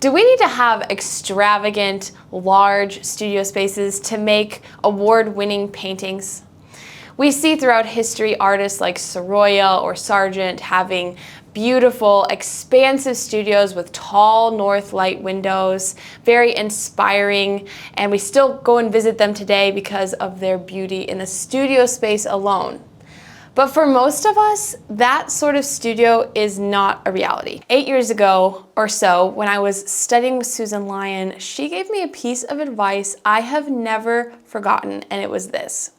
Do we need to have extravagant, large studio spaces to make award-winning paintings? We see throughout history artists like Sorolla or Sargent having beautiful, expansive studios with tall north light windows, very inspiring, and we still go and visit them today because of their beauty in the studio space alone. But for most of us, that sort of studio is not a reality. 8 years ago or so, when I was studying with Susan Lyon, she gave me a piece of advice I have never forgotten, and it was this.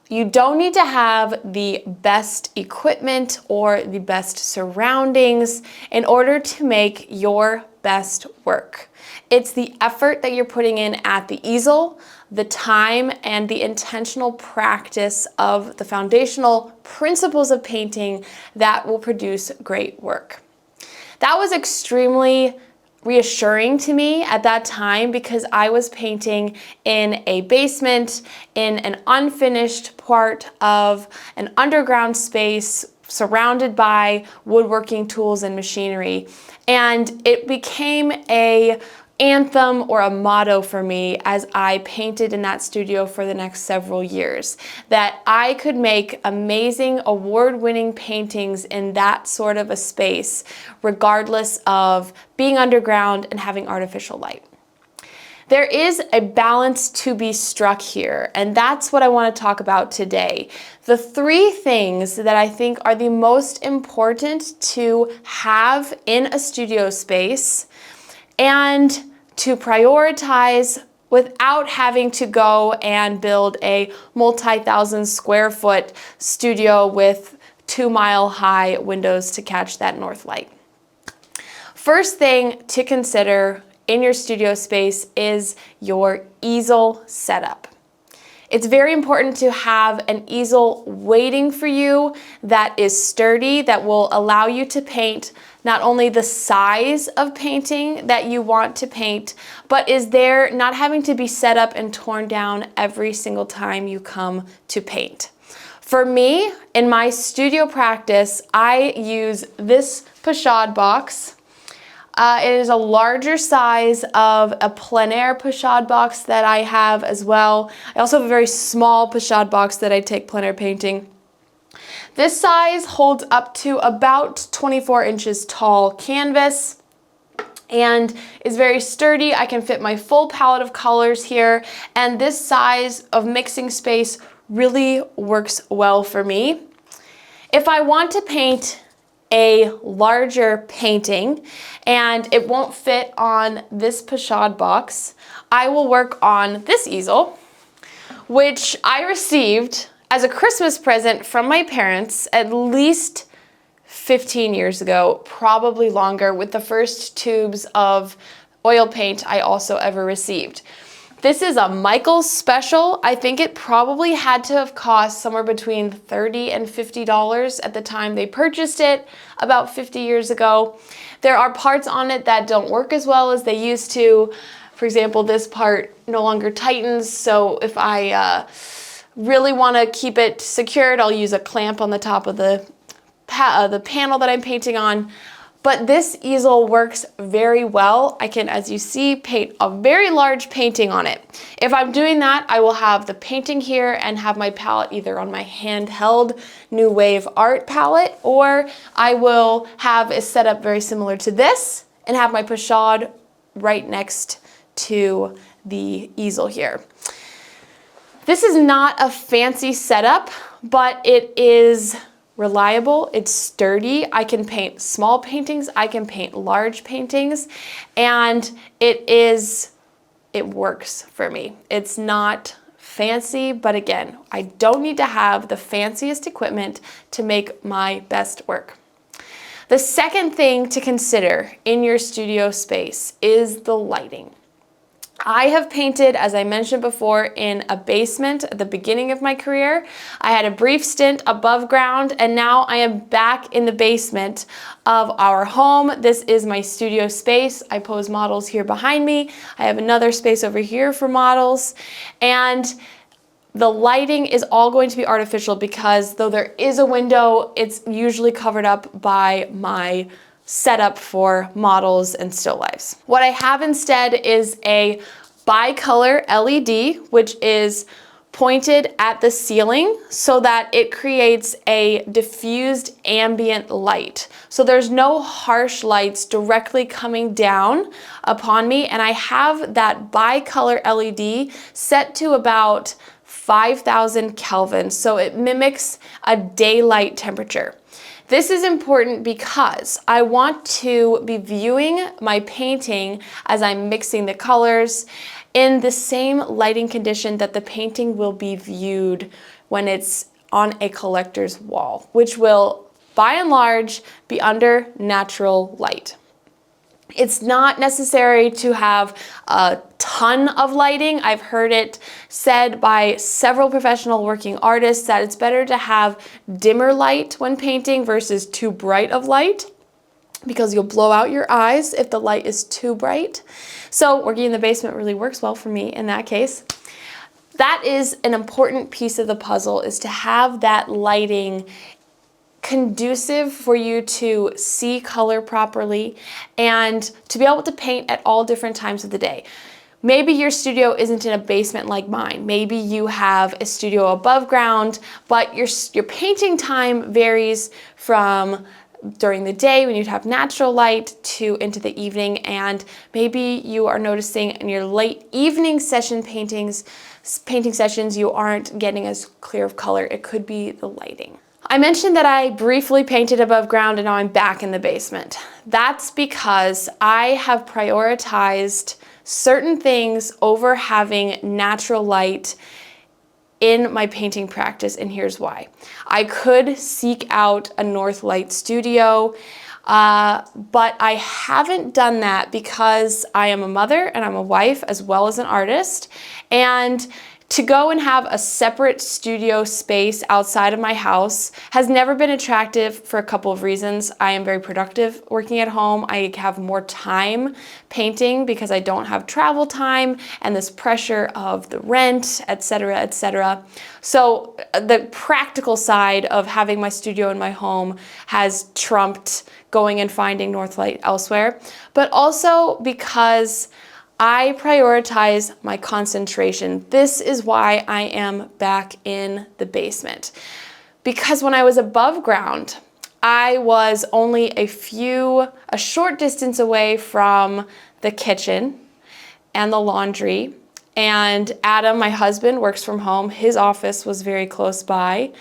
You don't need to have the best equipment or the best surroundings in order to make your best work. It's the effort that you're putting in at the easel, the time, and the intentional practice of the foundational principles of painting that will produce great work. That was extremely reassuring to me at that time because I was painting in a basement in an unfinished part of an underground space surrounded by woodworking tools and machinery. And it became an anthem or a motto for me as I painted in that studio for the next several years, that I could make amazing award-winning paintings in that sort of a space, regardless of being underground and having artificial light. There is a balance to be struck here, and that's what I want to talk about today. The three things that I think are the most important to have in a studio space and to prioritize without having to go and build a multi-thousand square foot studio with 2-mile-high windows to catch that north light. First thing to consider in your studio space is your easel setup. It's very important to have an easel waiting for you that is sturdy, that will allow you to paint not only the size of painting that you want to paint, but is there not having to be set up and torn down every single time you come to paint. For me, in my studio practice, I use this pochade box. It is a larger size of a plein air pochade box that I have as well. I also have a very small pochade box that I take plein air painting. This size holds up to about 24 inches tall canvas and is very sturdy. I can fit my full palette of colors here, and this size of mixing space really works well for me. If I want to paint a larger painting and it won't fit on this pochade box, I will work on this easel, which I received as a Christmas present from my parents at least 15 years ago, probably longer, with the first tubes of oil paint I also ever received. This is a Michaels special. I think it probably had to have cost somewhere between $30 and $50 at the time they purchased it about 50 years ago. There are parts on it that don't work as well as they used to. For example, this part no longer tightens, so if I really want to keep it secured, I'll use a clamp on the top of the panel that I'm painting on. But this easel works very well. I can, as you see, paint a very large painting on it. If I'm doing that, I will have the painting here and have my palette either on my handheld New Wave art palette, or I will have a setup very similar to this and have my pochade right next to the easel here. This is not a fancy setup, but it is reliable, it's sturdy. I can paint small paintings, I can paint large paintings, and it works for me. It's not fancy, but again, I don't need to have the fanciest equipment to make my best work. The second thing to consider in your studio space is the lighting. I have painted, as I mentioned before, in a basement at the beginning of my career. I had a brief stint above ground, and now I am back in the basement of our home. This is my studio space. I pose models here behind me. I have another space over here for models, and the lighting is all going to be artificial because though there is a window, it's usually covered up by my setup for models and still lifes. What I have instead is a bicolor LED, which is pointed at the ceiling so that it creates a diffused ambient light. So there's no harsh lights directly coming down upon me, and I have that bicolor LED set to about 5,000 Kelvin, so it mimics a daylight temperature. This is important because I want to be viewing my painting as I'm mixing the colors in the same lighting condition that the painting will be viewed when it's on a collector's wall, which will, by and large, be under natural light. It's not necessary to have a ton of lighting. I've heard it said by several professional working artists that it's better to have dimmer light when painting versus too bright of light, because you'll blow out your eyes if the light is too bright. So working in the basement really works well for me in that case. That is an important piece of the puzzle, is to have that lighting conducive for you to see color properly and to be able to paint at all different times of the day. Maybe your studio isn't in a basement like mine. Maybe you have a studio above ground, but your painting time varies from during the day when you'd have natural light to into the evening, and maybe you are noticing in your late evening painting sessions you aren't getting as clear of color. It could be the lighting. I mentioned that I briefly painted above ground and now I'm back in the basement. That's because I have prioritized certain things over having natural light in my painting practice, and here's why. I could seek out a north light studio, but I haven't done that because I am a mother and I'm a wife as well as an artist, and to go and have a separate studio space outside of my house has never been attractive for a couple of reasons. I am very productive working at home. I have more time painting because I don't have travel time and this pressure of the rent, etc., etc. So the practical side of having my studio in my home has trumped going and finding Northlight elsewhere, but also because I prioritize my concentration. This is why I am back in the basement. Because when I was above ground, I was only a short distance away from the kitchen and the laundry. And Adam, my husband, works from home. His office was very close by.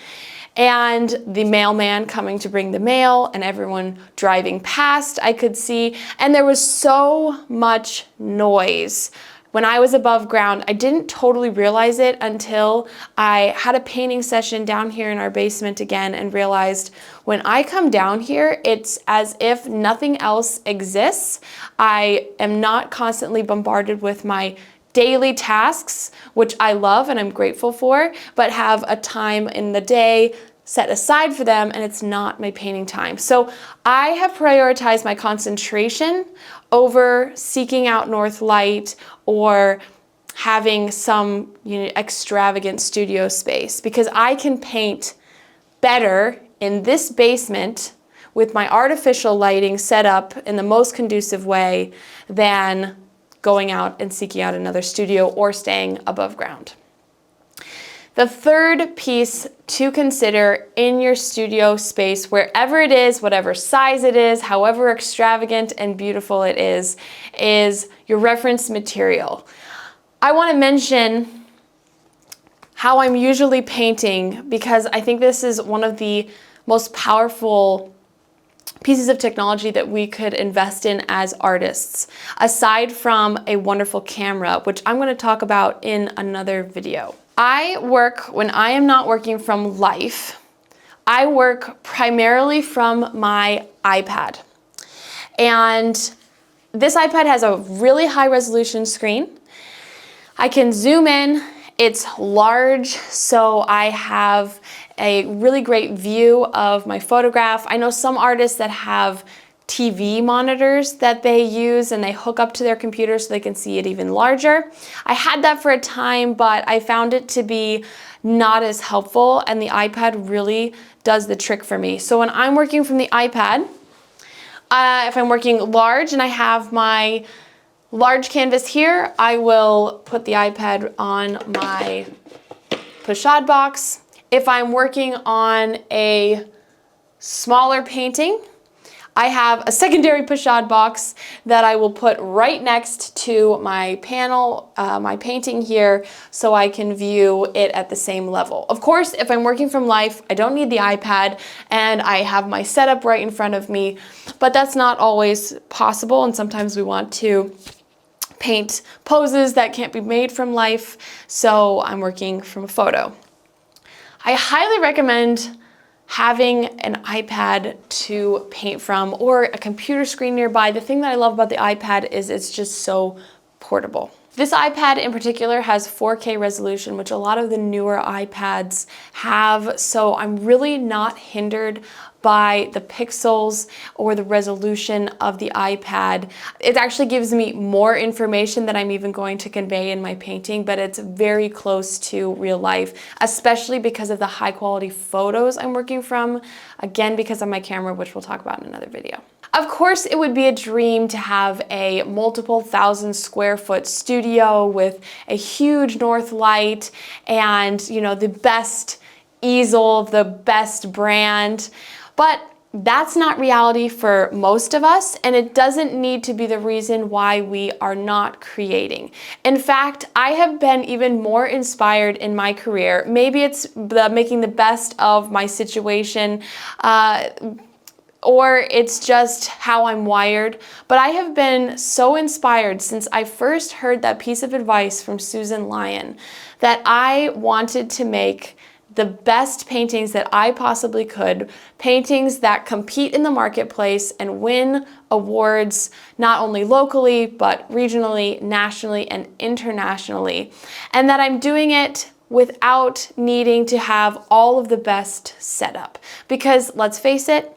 And the mailman coming to bring the mail and everyone driving past, I could see. And there was so much noise. When I was above ground, I didn't totally realize it until I had a painting session down here in our basement again and realized when I come down here, it's as if nothing else exists. I am not constantly bombarded with my daily tasks, which I love and I'm grateful for, but have a time in the day set aside for them, and it's not my painting time. So I have prioritized my concentration over seeking out north light or having some extravagant studio space, because I can paint better in this basement with my artificial lighting set up in the most conducive way than going out and seeking out another studio or staying above ground. The third piece to consider in your studio space, wherever it is, whatever size it is, however extravagant and beautiful it is your reference material. I want to mention how I'm usually painting, because I think this is one of the most powerful pieces of technology that we could invest in as artists, aside from a wonderful camera, which I'm going to talk about in another video. I work, when I am not working from life, I work primarily from my iPad. And this iPad has a really high resolution screen. I can zoom in. It's large, so I have a really great view of my photograph. I know some artists that have TV monitors that they use and they hook up to their computer so they can see it even larger. I had that for a time, but I found it to be not as helpful, and the iPad really does the trick for me. So when I'm working from the iPad, If I'm working large and I have my large canvas here, I will put the iPad on my pochade box. If I'm working on a smaller painting, I have a secondary pochade box that I will put right next to my panel, my painting here, so I can view it at the same level. Of course, if I'm working from life, I don't need the iPad and I have my setup right in front of me, but that's not always possible, and sometimes we want to paint poses that can't be made from life, so I'm working from a photo. I highly recommend having an iPad to paint from or a computer screen nearby. The thing that I love about the iPad is it's just so portable. This iPad in particular has 4K resolution, which a lot of the newer iPads have, so I'm really not hindered by the pixels or the resolution of the iPad. It actually gives me more information than I'm even going to convey in my painting, but it's very close to real life, especially because of the high quality photos I'm working from, again, because of my camera, which we'll talk about in another video. Of course, it would be a dream to have a multiple 1,000-square-foot studio with a huge north light and, you know, the best easel, the best brand. But that's not reality for most of us, and it doesn't need to be the reason why we are not creating. In fact, I have been even more inspired in my career. Maybe it's making the best of my situation, or it's just how I'm wired, but I have been so inspired since I first heard that piece of advice from Susan Lyon that I wanted to make the best paintings that I possibly could, paintings that compete in the marketplace and win awards not only locally, but regionally, nationally, and internationally, and that I'm doing it without needing to have all of the best setup. Because let's face it,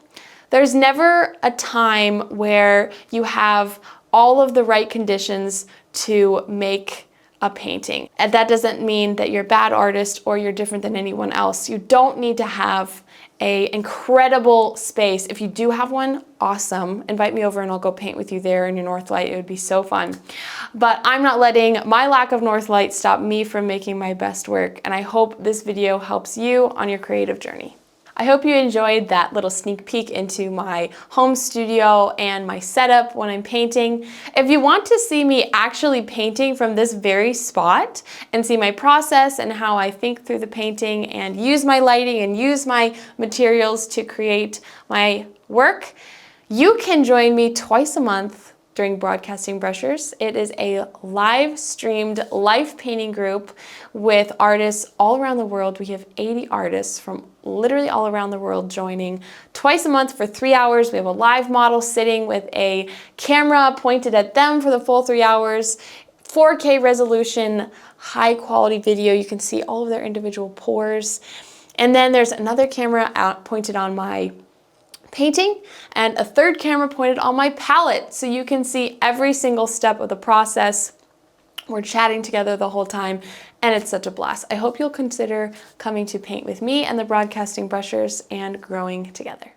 there's never a time where you have all of the right conditions to make a painting. And that doesn't mean that you're a bad artist or you're different than anyone else. You don't need to have an incredible space. If you do have one, awesome. Invite me over and I'll go paint with you there in your north light. It would be so fun. But I'm not letting my lack of north light stop me from making my best work. And I hope this video helps you on your creative journey. I hope you enjoyed that little sneak peek into my home studio and my setup when I'm painting. If you want to see me actually painting from this very spot and see my process and how I think through the painting and use my lighting and use my materials to create my work, you can join me twice a month during Broadcasting Brushers. It is a live streamed life painting group with artists all around the world. We have 80 artists from literally all around the world joining twice a month for 3 hours. We have a live model sitting with a camera pointed at them for the full 3 hours, 4K resolution, high quality video. You can see all of their individual pores. And then there's another camera pointed on my painting and a third camera pointed on my palette, so you can see every single step of the process. We're chatting together the whole time and it's such a blast. I hope you'll consider coming to paint with me and the Broadcasting Brushers and growing together.